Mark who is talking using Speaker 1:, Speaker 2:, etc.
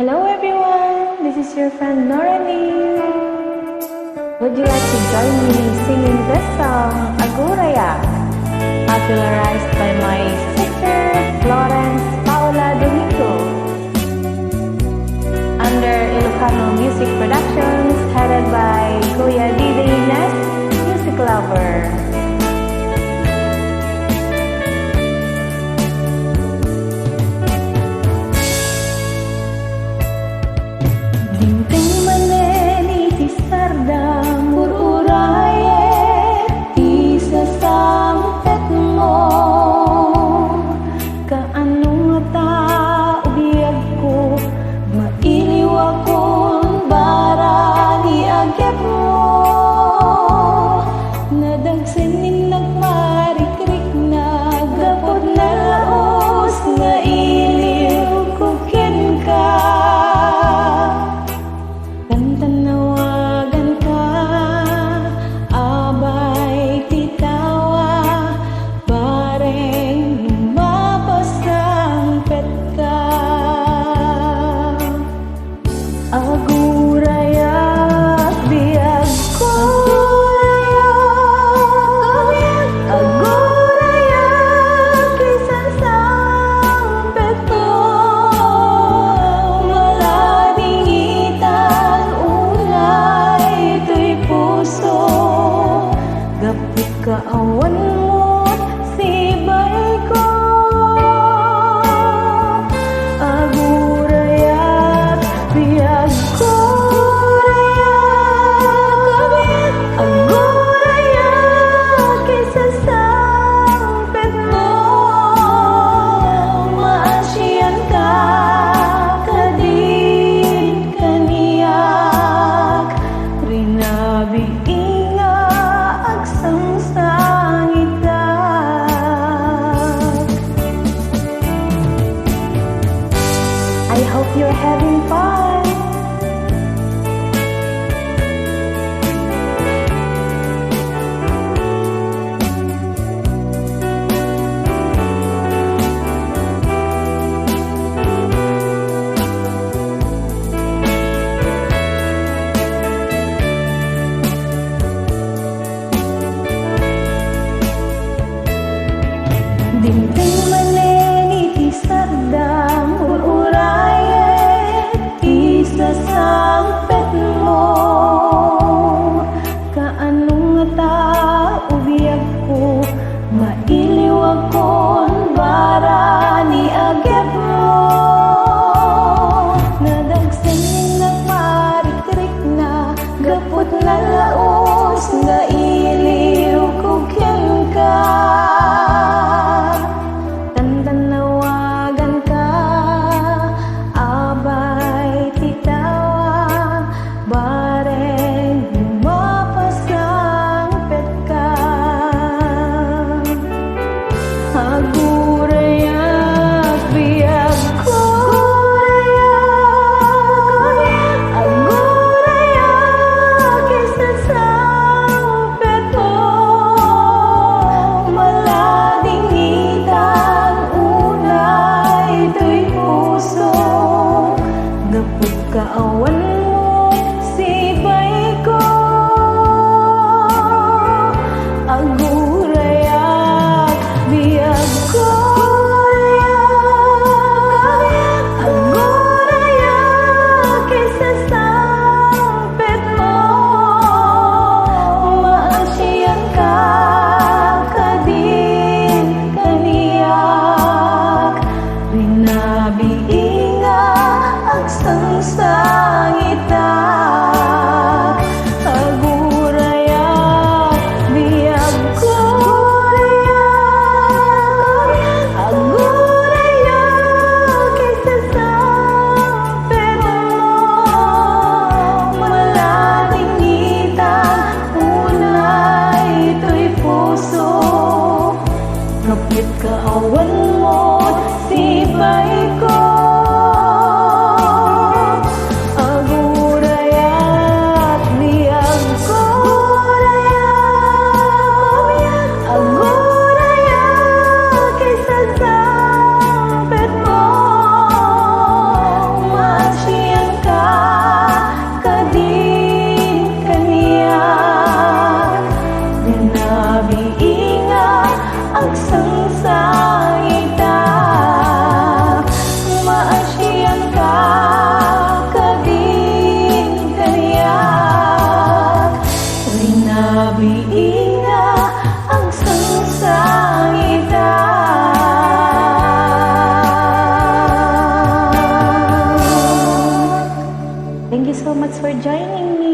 Speaker 1: Hello everyone, this is your friend Noraline. Would you like to join me singing this song, Agurayak, popularized by my sister Paula Domingo, under Ilocano Music Productions, headed by Kuya Diday's Music Lover. Awan mo, sibay ko, agurayak, biyag ko, agurayak, isa sa pet mo, maasyan ka, kadin, kaniyak, rinabi inga, agsang I hope you're having fun. Dingding maneni ti sardam urayet isa sang pet mo kaanong ta ubiyag ko mailiwag kon bara ni agep mo nadagsanin nagmarikrik na gapot na laos nga iliw ko ka awan mo, sibay ko, agurayak, biyag ko, agurayak, isa sa pet mo, maasyan ka, kadin, kaniyak, rinabi inga, agsang much for joining me.